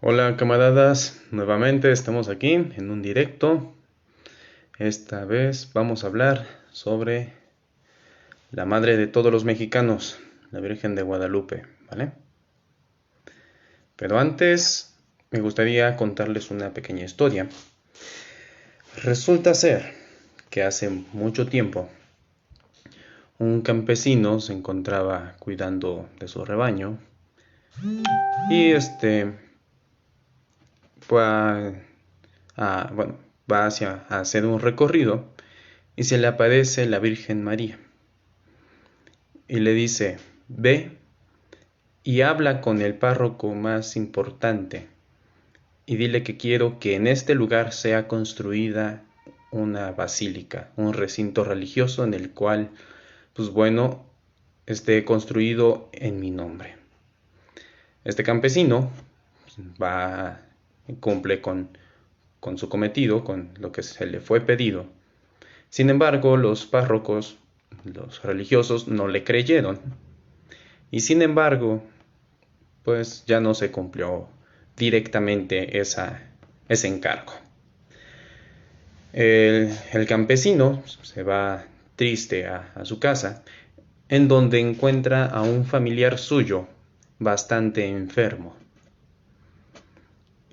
Hola camaradas, nuevamente estamos aquí en un directo. Esta vez vamos a hablar sobre la madre de todos los mexicanos, la Virgen de Guadalupe, ¿vale? Pero antes me gustaría contarles una pequeña historia. Resulta ser que hace mucho tiempo un campesino se encontraba cuidando de su rebaño y va bueno, va a hacer un recorrido y se le aparece la Virgen María y le dice: ve y habla con el párroco más importante y dile que quiero que en este lugar sea construida una basílica, un recinto religioso en el cual, pues bueno, esté construido en mi nombre. Este campesino va, cumple con su cometido, con lo que se le fue pedido. Sin embargo, los párrocos, los religiosos, no le creyeron. Y sin embargo, pues ya no se cumplió directamente ese encargo. El campesino se va triste a su casa, en donde encuentra a un familiar suyo bastante enfermo.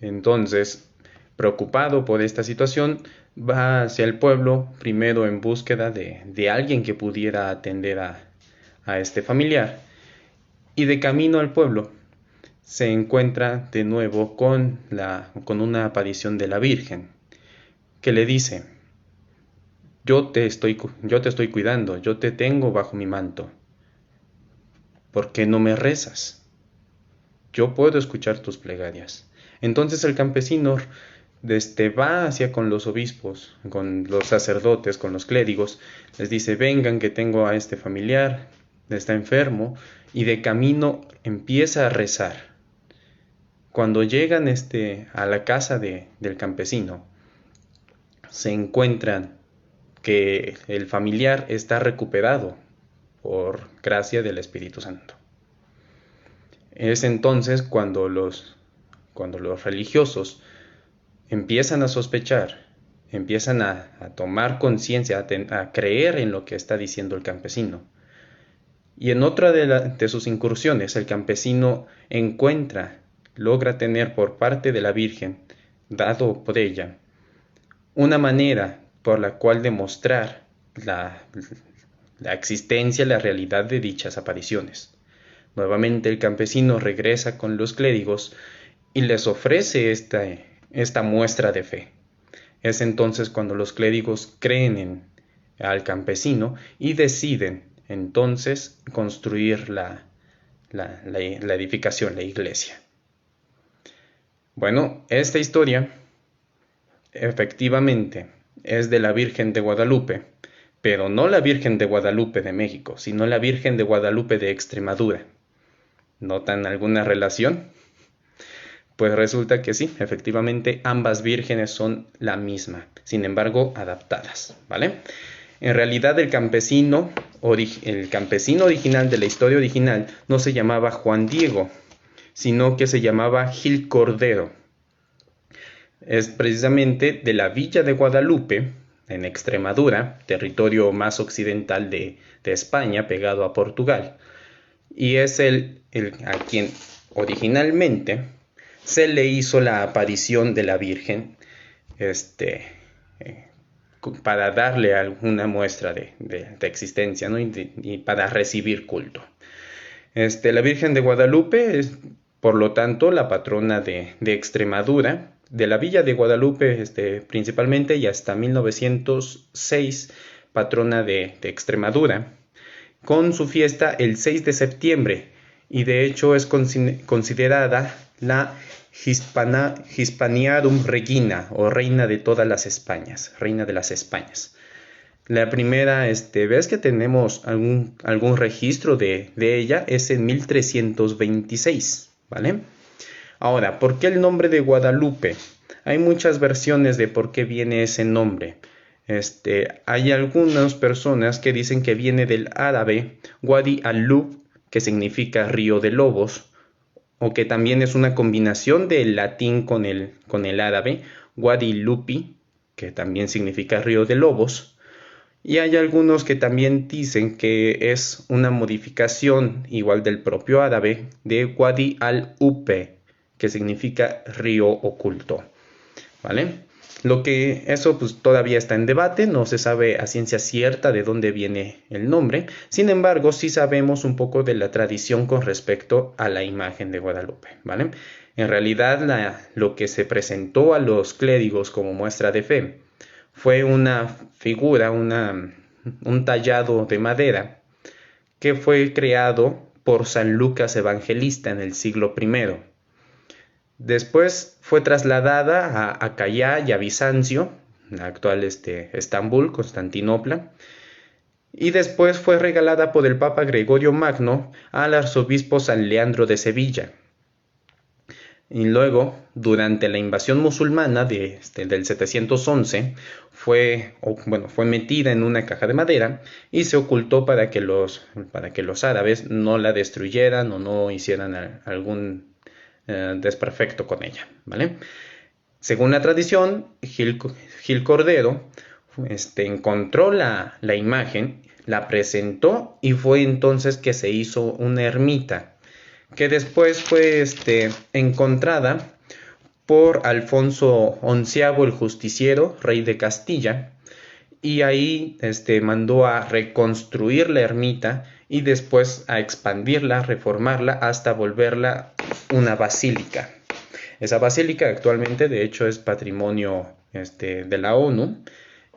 Entonces, preocupado por esta situación, va hacia el pueblo primero en búsqueda de alguien que pudiera atender a este familiar. Y de camino al pueblo se encuentra de nuevo con una aparición de la Virgen, que le dice: yo te estoy cuidando, yo te tengo bajo mi manto. ¿Por qué no me rezas? Yo puedo escuchar tus plegarias. Entonces el campesino va hacia con los obispos, con los sacerdotes, con los clérigos, les dice: vengan que tengo a este familiar, está enfermo, y de camino empieza a rezar. Cuando llegan a la casa del campesino, se encuentran que el familiar está recuperado por gracia del Espíritu Santo. Es entonces cuando los religiosos empiezan a sospechar, empiezan a tomar conciencia, a creer en lo que está diciendo el campesino. Y en otra de sus incursiones, el campesino logra tener por parte de la Virgen, dado por ella, una manera por la cual demostrar la existencia, la realidad de dichas apariciones. Nuevamente el campesino regresa con los clérigos y les ofrece esta muestra de fe. Es entonces cuando los clérigos creen al campesino y deciden entonces construir la edificación, la iglesia. Bueno, esta historia efectivamente es de la Virgen de Guadalupe, pero no la Virgen de Guadalupe de México, sino la Virgen de Guadalupe de Extremadura. ¿Notan alguna relación? Pues resulta que sí, efectivamente ambas vírgenes son la misma, sin embargo adaptadas, ¿vale? En realidad el campesino original de la historia original no se llamaba Juan Diego, sino que se llamaba Gil Cordero. Es precisamente de la villa de Guadalupe, en Extremadura, territorio más occidental de España, pegado a Portugal. Y es a quien originalmente se le hizo la aparición de la Virgen, eh, para darle alguna muestra de existencia, ¿no? y para recibir culto. La Virgen de Guadalupe es, por lo tanto, la patrona de Extremadura, de la villa de Guadalupe principalmente, y hasta 1906 patrona de Extremadura, con su fiesta el 6 de septiembre, y de hecho es considerada la Hispaniarum Regina, o reina de todas las Españas, reina de las Españas. La primera vez que tenemos algún registro de ella es en 1326, ¿vale? Ahora, ¿por qué el nombre de Guadalupe? Hay muchas versiones de por qué viene ese nombre. Hay algunas personas que dicen que viene del árabe Wadi al-Lub, que significa río de lobos, o que también es una combinación del latín con el árabe, Wadi Lupi, que también significa río de lobos. Y hay algunos que también dicen que es una modificación igual del propio árabe de Wadi al-Upe, que significa río oculto, ¿vale? Lo que eso pues todavía está en debate, no se sabe a ciencia cierta de dónde viene el nombre. Sin embargo, sí sabemos un poco de la tradición con respecto a la imagen de Guadalupe, ¿vale? En realidad, lo que se presentó a los clérigos como muestra de fe fue una figura, un tallado de madera que fue creado por San Lucas Evangelista en el siglo I. Después fue trasladada a Acaya y a Bizancio, la actual Estambul, Constantinopla, y después fue regalada por el Papa Gregorio Magno al arzobispo San Leandro de Sevilla. Y luego, durante la invasión musulmana del 711, fue metida en una caja de madera y se ocultó para que los árabes no la destruyeran o no hicieran algún desperfecto con ella, ¿vale? Según la tradición, Gil Cordero encontró la imagen, la presentó y fue entonces que se hizo una ermita que después fue encontrada por Alfonso XI el Justiciero, rey de Castilla, y ahí mandó a reconstruir la ermita y después a expandirla, reformarla hasta volverla una basílica. Esa basílica actualmente de hecho es patrimonio de la ONU,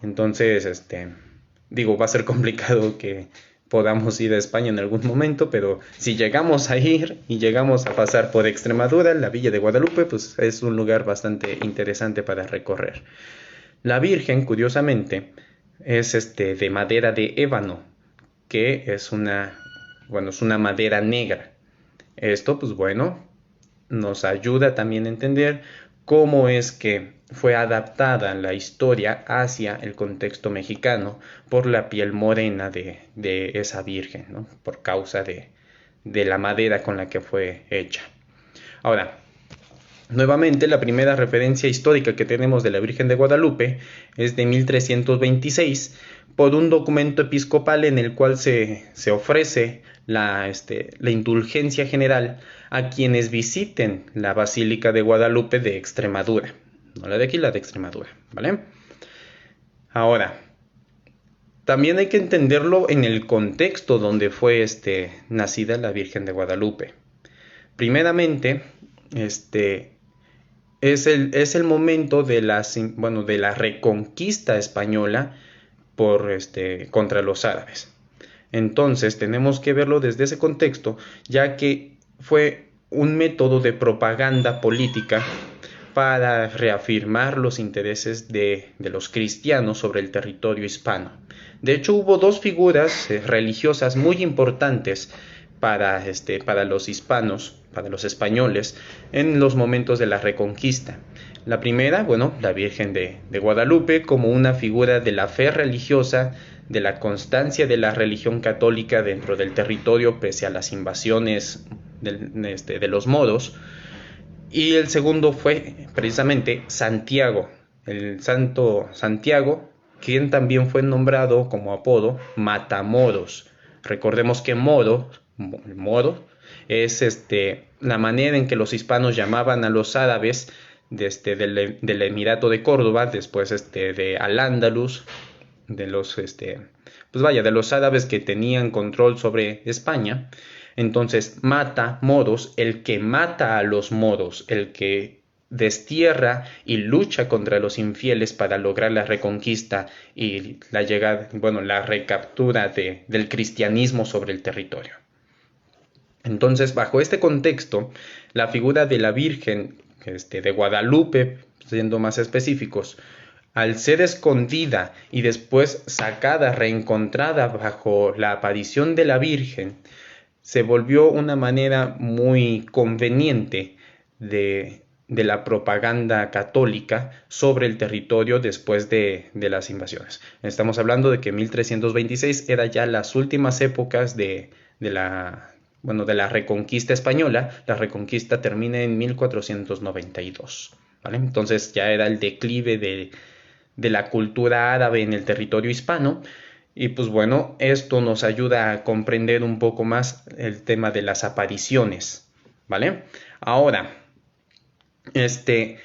entonces va a ser complicado que podamos ir a España en algún momento, pero si llegamos a ir y llegamos a pasar por Extremadura, la Villa de Guadalupe, pues es un lugar bastante interesante para recorrer. La Virgen, curiosamente, es de madera de ébano, que es una madera negra. Esto, pues bueno, nos ayuda también a entender cómo es que fue adaptada la historia hacia el contexto mexicano por la piel morena de esa virgen, ¿no? Por causa de la madera con la que fue hecha. Ahora, nuevamente la primera referencia histórica que tenemos de la Virgen de Guadalupe es de 1326 por un documento episcopal en el cual se ofrece la indulgencia general a quienes visiten la Basílica de Guadalupe de Extremadura. No la de aquí, la de Extremadura, ¿vale? Ahora, también hay que entenderlo en el contexto donde fue nacida la Virgen de Guadalupe. Primeramente, es el momento de la reconquista española contra los árabes. Entonces tenemos que verlo desde ese contexto, ya que fue un método de propaganda política para reafirmar los intereses de los cristianos sobre el territorio hispano. De hecho, hubo dos figuras religiosas muy importantes para los hispanos, para los españoles, en los momentos de la Reconquista. La primera, la Virgen de Guadalupe, como una figura de la fe religiosa, de la constancia de la religión católica dentro del territorio pese a las invasiones de los moros. Y el segundo fue precisamente Santiago, el santo Santiago, quien también fue nombrado como apodo Matamoros. Recordemos que moro es la manera en que los hispanos llamaban a los árabes del Emirato de Córdoba, después de Al-Ándalus, de los árabes que tenían control sobre España. Entonces, mata moros, el que mata a los moros, el que destierra y lucha contra los infieles para lograr la reconquista y la recaptura del cristianismo sobre el territorio. Entonces, bajo este contexto, la figura de la Virgen de Guadalupe, siendo más específicos, al ser escondida y después sacada, reencontrada bajo la aparición de la Virgen, se volvió una manera muy conveniente de la propaganda católica sobre el territorio después de las invasiones. Estamos hablando de que 1326 era ya las últimas épocas de bueno, de la Reconquista española. La Reconquista termina en 1492, ¿vale? Entonces ya era el declive de la cultura árabe en el territorio hispano. Y pues bueno, esto nos ayuda a comprender un poco más el tema de las apariciones, ¿vale? Ahora, ¿qué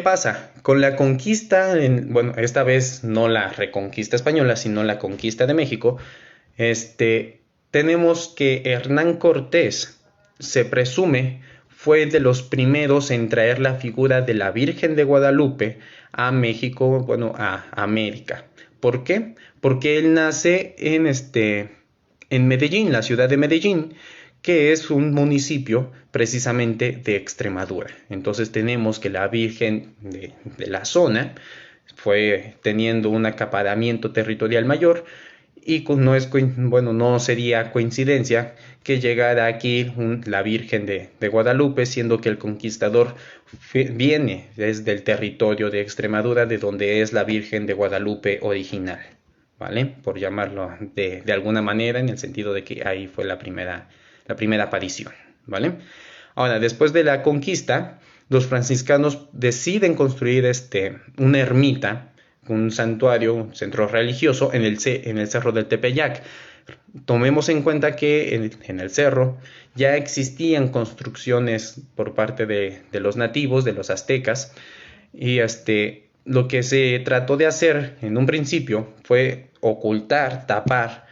pasa? Con la conquista, bueno, esta vez no la reconquista española, sino la conquista de México, tenemos que Hernán Cortés, se presume, fue de los primeros en traer la figura de la Virgen de Guadalupe a México, bueno, a América. ¿Por qué? Porque él nace en Medellín, la ciudad de Medellín, que es un municipio precisamente de Extremadura. Entonces tenemos que la Virgen de la zona fue teniendo un acaparamiento territorial mayor, y no sería coincidencia que llegara aquí la Virgen de Guadalupe, siendo que el conquistador viene desde el territorio de Extremadura, de donde es la Virgen de Guadalupe original, ¿vale? Por llamarlo de alguna manera, en el sentido de que ahí fue la primera aparición, ¿vale? Ahora, después de la conquista, los franciscanos deciden construir una ermita, un santuario, un centro religioso en el cerro del Tepeyac. Tomemos en cuenta que en el cerro ya existían construcciones por parte de los nativos, de los aztecas, y lo que se trató de hacer en un principio fue ocultar, tapar,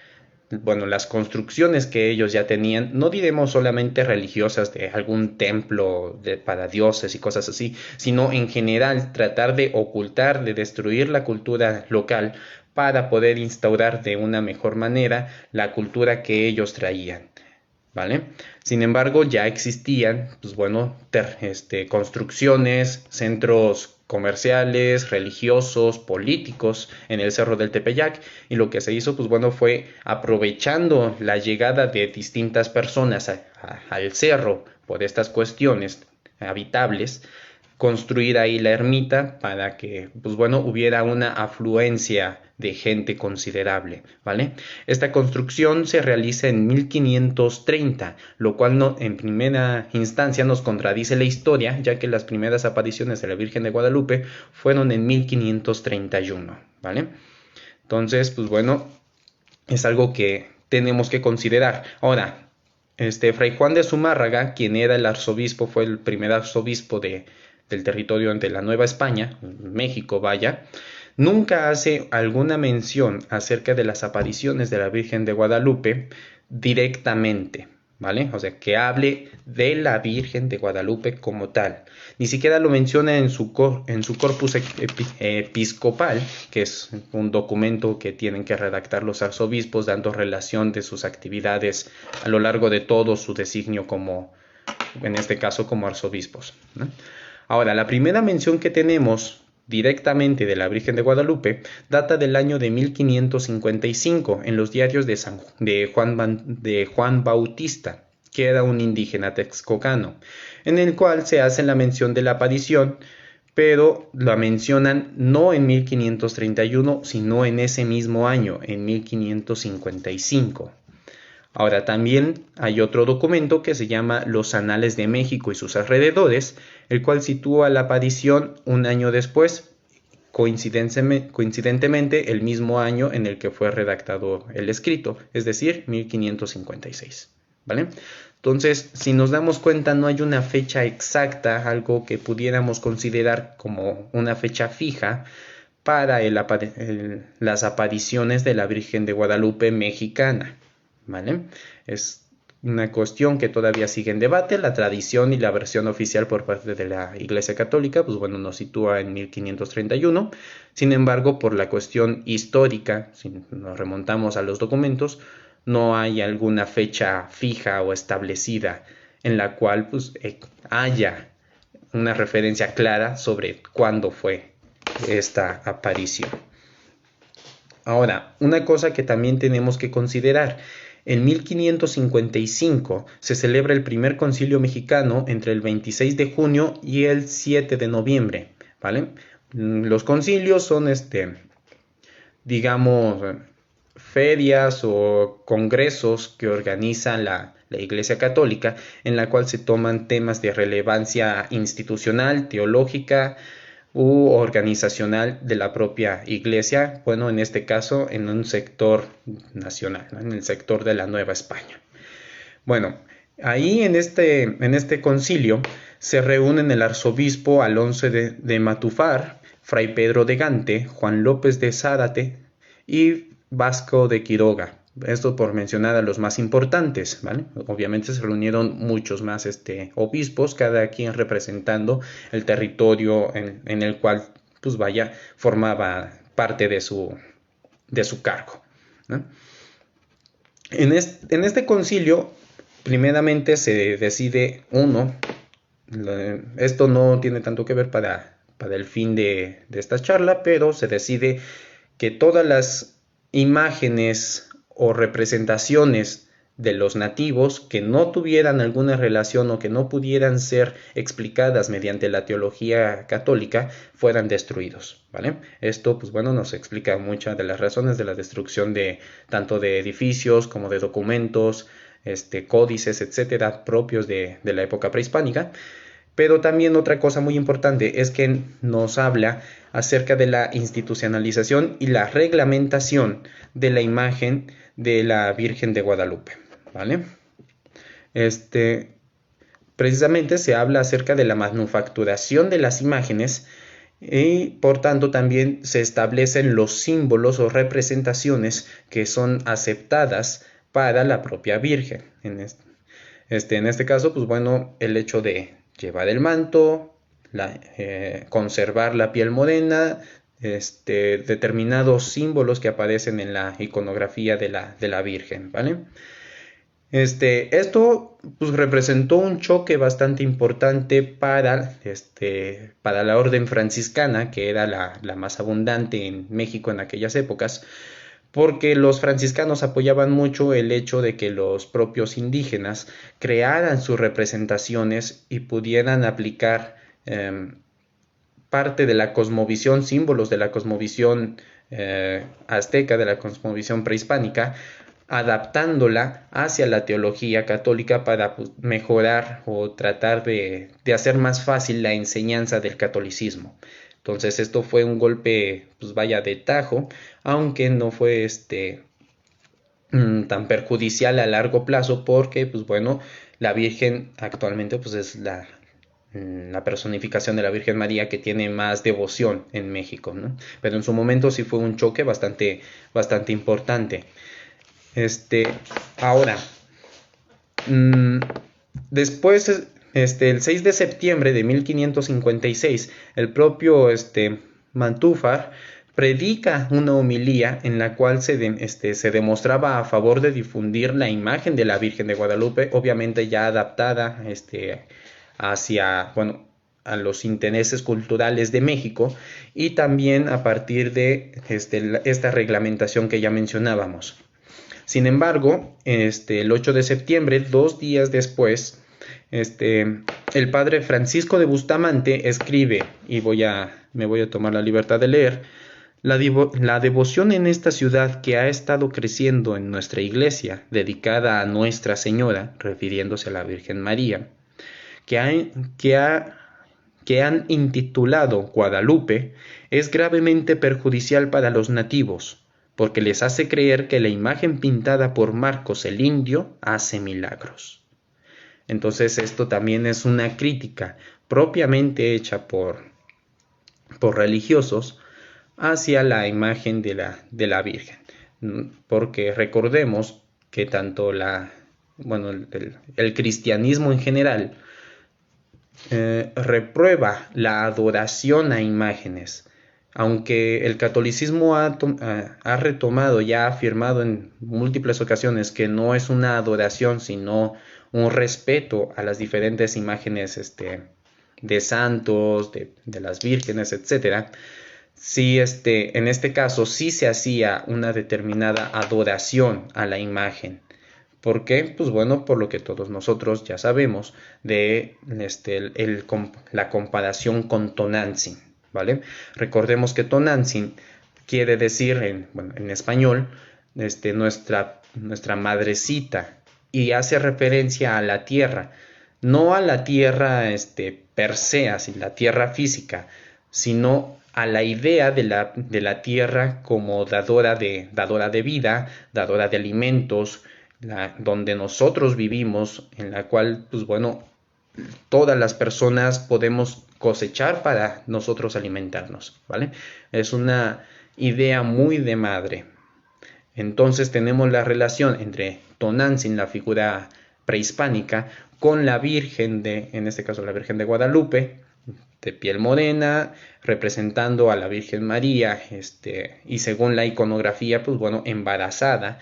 bueno, las construcciones que ellos ya tenían, no diremos solamente religiosas de algún templo para dioses y cosas así, sino en general tratar de ocultar, de destruir la cultura local para poder instaurar de una mejor manera la cultura que ellos traían, ¿vale? Sin embargo, ya existían, pues bueno, construcciones, centros comerciales, religiosos, políticos en el Cerro del Tepeyac, y lo que se hizo, pues bueno, fue aprovechando la llegada de distintas personas al cerro por estas cuestiones habitables, construir ahí la ermita para que, pues bueno, hubiera una afluencia de gente considerable, ¿vale? Esta construcción se realiza en 1530, lo cual en primera instancia nos contradice la historia, ya que las primeras apariciones de la Virgen de Guadalupe fueron en 1531, ¿vale? Entonces, pues bueno, es algo que tenemos que considerar. Ahora, Fray Juan de Zumárraga, quien era el arzobispo, fue el primer arzobispo del territorio de la Nueva España, México, vaya, nunca hace alguna mención acerca de las apariciones de la Virgen de Guadalupe directamente, ¿vale? O sea, que hable de la Virgen de Guadalupe como tal. Ni siquiera lo menciona en su corpus episcopal, que es un documento que tienen que redactar los arzobispos, dando relación de sus actividades a lo largo de todo su designio como, en este caso, como arzobispos, ¿no? Ahora, la primera mención que tenemos directamente de la Virgen de Guadalupe data del año de 1555 en los diarios de Juan Bautista, que era un indígena texcocano, en el cual se hace la mención de la aparición, pero la mencionan no en 1531, sino en ese mismo año, en 1555. Ahora también hay otro documento que se llama Los Anales de México y sus alrededores, el cual sitúa la aparición un año después, coincidentemente el mismo año en el que fue redactado el escrito, es decir, 1556, ¿vale? Entonces, si nos damos cuenta, no hay una fecha exacta, algo que pudiéramos considerar como una fecha fija para las apariciones de la Virgen de Guadalupe mexicana, ¿vale? Es una cuestión que todavía sigue en debate. La tradición y la versión oficial por parte de la Iglesia Católica, pues bueno, nos sitúa en 1531. Sin embargo, por la cuestión histórica, si nos remontamos a los documentos, no hay alguna fecha fija o establecida en la cual pues, haya una referencia clara sobre cuándo fue esta aparición. Ahora, una cosa que también tenemos que considerar: en 1555 se celebra el primer concilio mexicano entre el 26 de junio y el 7 de noviembre, ¿vale? Los concilios son, digamos, ferias o congresos que organiza la la Iglesia Católica, en la cual se toman temas de relevancia institucional, teológica u organizacional de la propia Iglesia, bueno, en este caso en un sector nacional, ¿no? En el sector de la Nueva España. Bueno, ahí en este concilio se reúnen el arzobispo Alonso de Matufar, fray Pedro de Gante, Juan López de Zárate y Vasco de Quiroga. Esto por mencionar a los más importantes, ¿vale? Obviamente se reunieron muchos más obispos, cada quien representando el territorio en el cual, pues vaya, formaba parte de su cargo, ¿no? En este concilio, primeramente se decide esto no tiene tanto que ver para el fin de esta charla, pero se decide que todas las imágenes o representaciones de los nativos que no tuvieran alguna relación o que no pudieran ser explicadas mediante la teología católica fueran destruidos, ¿vale? Esto, pues bueno, nos explica muchas de las razones de la destrucción de tanto de edificios como de documentos, códices, etcétera, propios de la época prehispánica. Pero también otra cosa muy importante es que nos habla acerca de la institucionalización y la reglamentación de la imagen de la Virgen de Guadalupe, ¿vale? Precisamente se habla acerca de la manufacturación de las imágenes y por tanto también se establecen los símbolos o representaciones que son aceptadas para la propia Virgen. En este caso, pues bueno, el hecho de llevar el manto, conservar la piel morena, determinados símbolos que aparecen en la iconografía de la Virgen, ¿vale? Esto pues representó un choque bastante importante para la orden franciscana, que era la más abundante en México en aquellas épocas, porque los franciscanos apoyaban mucho el hecho de que los propios indígenas crearan sus representaciones y pudieran aplicar parte de la cosmovisión, símbolos de la cosmovisión azteca, de la cosmovisión prehispánica, adaptándola hacia la teología católica para mejorar o tratar de hacer más fácil la enseñanza del catolicismo. Entonces esto fue un golpe, pues vaya, de tajo, aunque no fue tan perjudicial a largo plazo porque, pues bueno, la Virgen actualmente pues es la personificación de la Virgen María que tiene más devoción en México, ¿no? Pero en su momento sí fue un choque bastante importante. Ahora, después, el 6 de septiembre de 1556, el propio Mantúfar predica una homilía en la cual se demostraba a favor de difundir la imagen de la Virgen de Guadalupe, obviamente ya adaptada hacia, bueno, a los intereses culturales de México y también a partir de esta reglamentación que ya mencionábamos. Sin embargo, el 8 de septiembre, 2 días después, el padre Francisco de Bustamante escribe, y me voy a tomar la libertad de leer: la devoción en esta ciudad que ha estado creciendo en nuestra iglesia, dedicada a Nuestra Señora, refiriéndose a la Virgen María, que han intitulado Guadalupe, es gravemente perjudicial para los nativos, porque les hace creer que la imagen pintada por Marcos el Indio hace milagros. Entonces esto también es una crítica propiamente hecha por religiosos hacia la imagen de la Virgen, porque recordemos que tanto el cristianismo en general reprueba la adoración a imágenes. Aunque el catolicismo ha retomado, ya ha afirmado en múltiples ocasiones que no es una adoración, sino un respeto a las diferentes imágenes de santos, de las vírgenes, etc. Sí, en este caso sí se hacía una determinada adoración a la imagen. ¿Por qué? Pues bueno, por lo que todos nosotros ya sabemos de la comparación con Tonantzin, ¿vale? Recordemos que Tonantzin quiere decir en español nuestra madrecita, y hace referencia a la tierra, no a la tierra per se, así, la tierra física, sino a la idea de la tierra como dadora de vida, dadora de alimentos, donde nosotros vivimos, en la cual, pues bueno, todas las personas podemos cosechar para nosotros alimentarnos, ¿vale? Es una idea muy de madre. Entonces tenemos la relación entre Tonantzin, la figura prehispánica, con la Virgen en este caso la Virgen de Guadalupe, de piel morena, representando a la Virgen María, y según la iconografía, pues bueno, embarazada.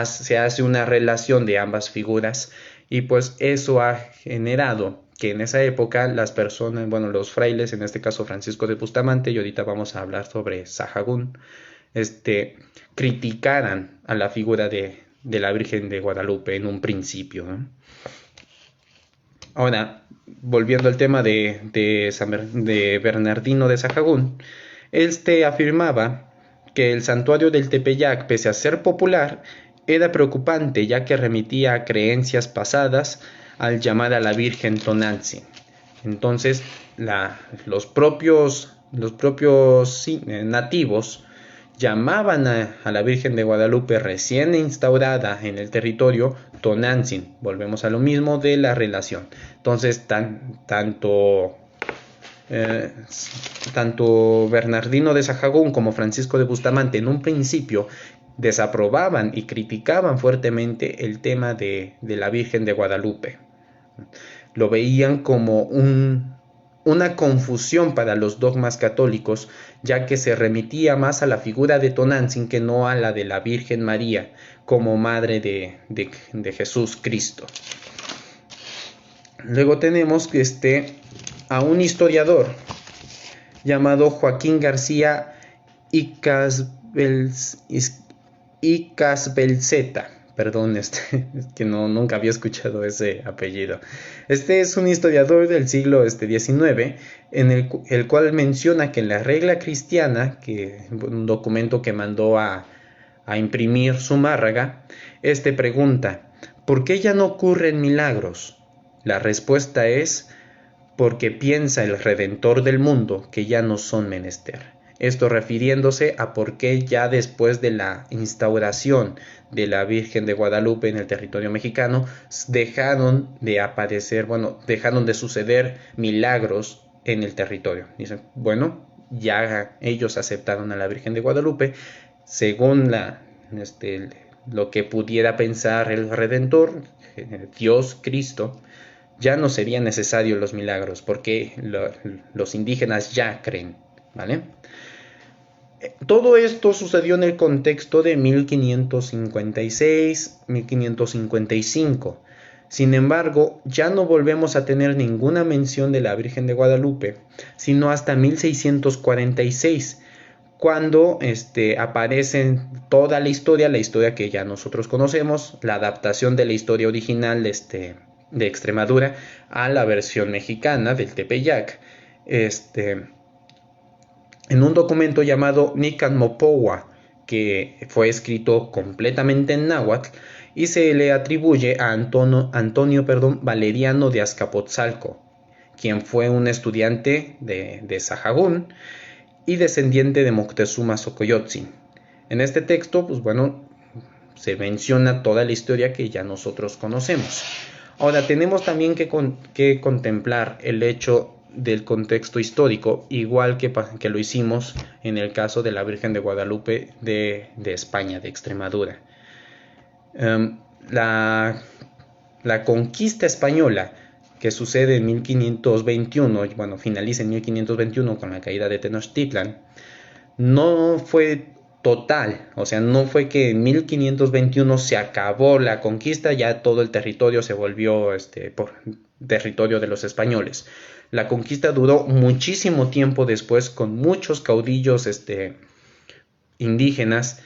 Se hace una relación de ambas figuras y pues eso ha generado que en esa época las personas, bueno, los frailes, en este caso Francisco de Bustamante, y ahorita vamos a hablar sobre Sahagún, criticaran a la figura de la Virgen de Guadalupe en un principio, ¿no? Ahora, volviendo al tema de Bernardino de Sahagún, afirmaba que el santuario del Tepeyac, pese a ser popular, era preocupante ya que remitía a creencias pasadas al llamar a la Virgen Tonantzin. Entonces, los propios nativos llamaban a la Virgen de Guadalupe recién instaurada en el territorio Tonantzin. Volvemos a lo mismo de la relación. Entonces, tanto Bernardino de Sahagún como Francisco de Bustamante en un principio desaprobaban y criticaban fuertemente el tema de la Virgen de Guadalupe. Lo veían como una confusión para los dogmas católicos, ya que se remitía más a la figura de Tonantzin que no a la de la Virgen María como madre de Jesús Cristo. Luego tenemos a un historiador llamado Joaquín García Icazbelzeta. Perdón, que nunca había escuchado ese apellido. Es un historiador del siglo XIX, en el cual menciona que en la regla cristiana, un documento que mandó a imprimir Zumárraga, pregunta, ¿por qué ya no ocurren milagros? La respuesta es, porque piensa el Redentor del mundo que ya no son menester. Esto refiriéndose a por qué ya después de la instauración de la Virgen de Guadalupe en el territorio mexicano dejaron de aparecer, dejaron de suceder milagros en el territorio. Dicen, bueno, ya ellos aceptaron a la Virgen de Guadalupe según lo que pudiera pensar el Redentor, Dios, Cristo. Ya no serían necesarios los milagros porque los indígenas ya creen, ¿vale? Todo esto sucedió en el contexto de 1556, 1555. Sin embargo, ya no volvemos a tener ninguna mención de la Virgen de Guadalupe, sino hasta 1646, cuando aparece toda la historia que ya nosotros conocemos, la adaptación de la historia original de Extremadura a la versión mexicana del Tepeyac. En un documento llamado Nican Mopowa, que fue escrito completamente en náhuatl y se le atribuye a Antonio Valeriano de Azcapotzalco, quien fue un estudiante de Sahagún y descendiente de Moctezuma Xocoyotzin. En este texto, se menciona toda la historia que ya nosotros conocemos. Ahora, tenemos también que contemplar el hecho del contexto histórico, igual que lo hicimos en el caso de la Virgen de Guadalupe de España, de Extremadura. La conquista española que sucede en 1521, finaliza en 1521 con la caída de Tenochtitlan, no fue total, o sea, no fue que en 1521 se acabó la conquista, ya todo el territorio se volvió por territorio de los españoles. La conquista duró muchísimo tiempo después, con muchos caudillos indígenas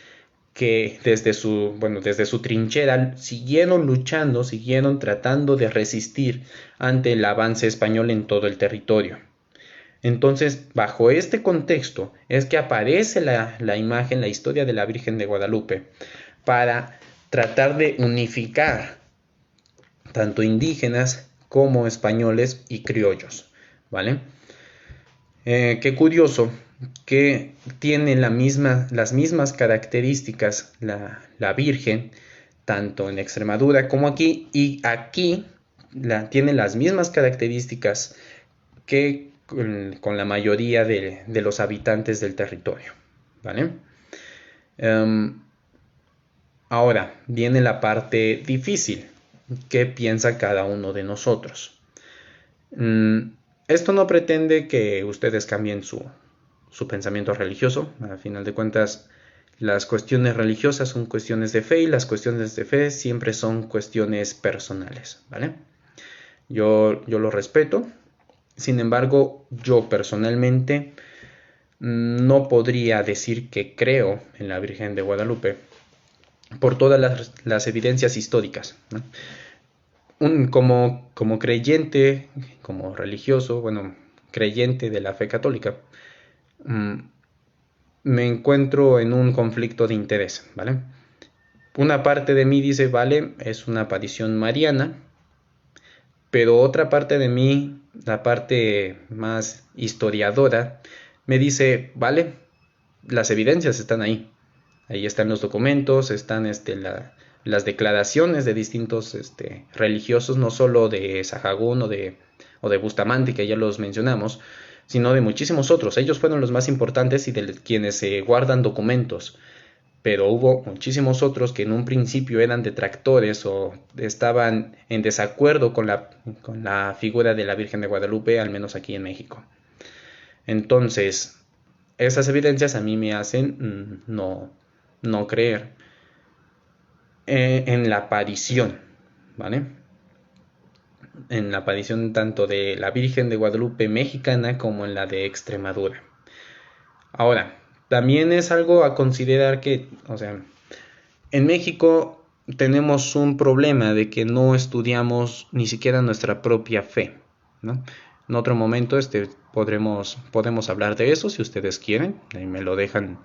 que desde su trinchera siguieron luchando, siguieron tratando de resistir ante el avance español en todo el territorio. Entonces, bajo este contexto es que aparece la imagen, la historia de la Virgen de Guadalupe, para tratar de unificar tanto indígenas como españoles y criollos, ¿vale? Qué curioso que tiene las mismas características la Virgen, tanto en Extremadura como aquí, y aquí tiene las mismas características que con la mayoría de los habitantes del territorio, ¿vale? Ahora viene la parte difícil. ¿Qué piensa cada uno de nosotros? Esto no pretende que ustedes cambien su pensamiento religioso. A final de cuentas, las cuestiones religiosas son cuestiones de fe y las cuestiones de fe siempre son cuestiones personales, ¿vale? Yo lo respeto. Sin embargo, yo personalmente no podría decir que creo en la Virgen de Guadalupe por todas las evidencias históricas, ¿no? Como creyente, como religioso, bueno, creyente de la fe católica, me encuentro en un conflicto de interés, ¿vale? Una parte de mí dice, vale, es una aparición mariana, pero otra parte de mí, la parte más historiadora, me dice, vale, las evidencias están ahí. Ahí están los documentos, están las declaraciones de distintos religiosos, no solo de Sahagún o de Bustamante, que ya los mencionamos, sino de muchísimos otros. Ellos fueron los más importantes y de quienes se guardan documentos. Pero hubo muchísimos otros que en un principio eran detractores o estaban en desacuerdo con la figura de la Virgen de Guadalupe, al menos aquí en México. Entonces, esas evidencias a mí me hacen no creer en la aparición, ¿vale? En la aparición tanto de la Virgen de Guadalupe mexicana como en la de Extremadura. Ahora, también es algo a considerar que, o sea, en México tenemos un problema de que no estudiamos ni siquiera nuestra propia fe, ¿no? En otro momento podemos hablar de eso si ustedes quieren, ahí me lo dejan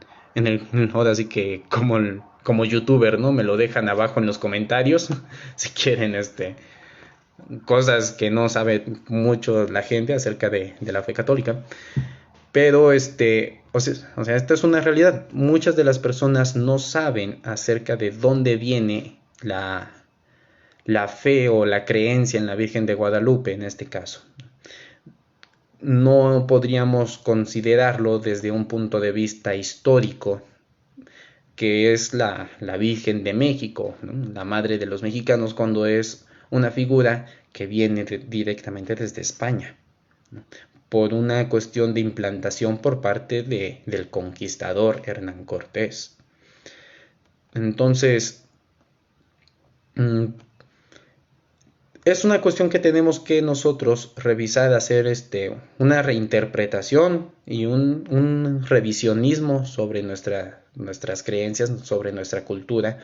ahora sí que como youtuber, ¿no? Me lo dejan abajo en los comentarios si quieren cosas que no sabe mucho la gente acerca de la fe católica. Pero o sea, esta es una realidad. Muchas de las personas no saben acerca de dónde viene la fe o la creencia en la Virgen de Guadalupe en este caso. No podríamos considerarlo desde un punto de vista histórico, que es la Virgen de México, ¿no? La madre de los mexicanos, cuando es una figura que viene directamente desde España, ¿no? Por una cuestión de implantación por parte del conquistador Hernán Cortés. Entonces, es una cuestión que tenemos que nosotros revisar, hacer una reinterpretación y un revisionismo sobre nuestras creencias, sobre nuestra cultura,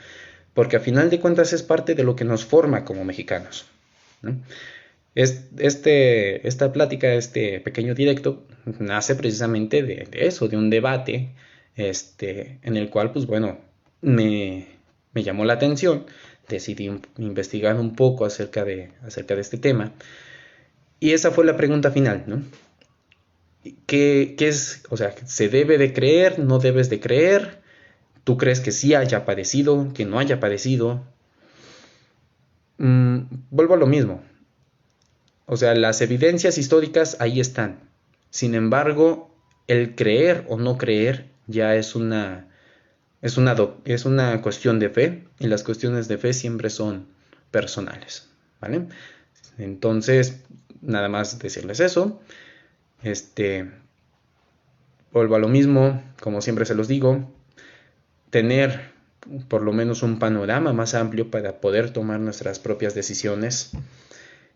porque a final de cuentas es parte de lo que nos forma como mexicanos, ¿no? Esta plática, este pequeño directo, nace precisamente de eso, de un debate en el cual, pues bueno, me llamó la atención, decidí investigar un poco acerca de este tema, y esa fue la pregunta final, ¿no? ¿Qué es? O sea, ¿se debe de creer? ¿No debes de creer? ¿Tú crees que sí haya padecido? ¿Que no haya padecido? Vuelvo a lo mismo. O sea, las evidencias históricas ahí están. Sin embargo, el creer o no creer ya es una cuestión de fe, y las cuestiones de fe siempre son personales, ¿vale? Entonces, nada más decirles eso. Vuelvo a lo mismo, como siempre se los digo, tener por lo menos un panorama más amplio para poder tomar nuestras propias decisiones,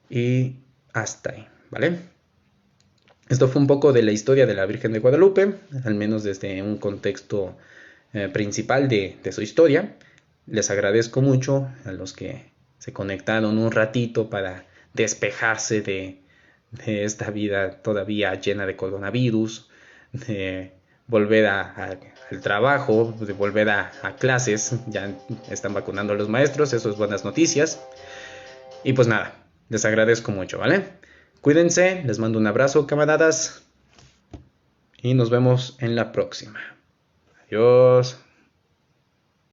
y hasta ahí, ¿vale? Esto fue un poco de la historia de la Virgen de Guadalupe, al menos desde un contexto principal de su historia. Les agradezco mucho a los que se conectaron un ratito para despejarse de esta vida todavía llena de coronavirus, de volver al trabajo, de volver a clases. Ya están vacunando a los maestros, eso es buenas noticias. Y pues nada, les agradezco mucho, ¿vale? Cuídense, les mando un abrazo, camaradas, y nos vemos en la próxima. Adiós.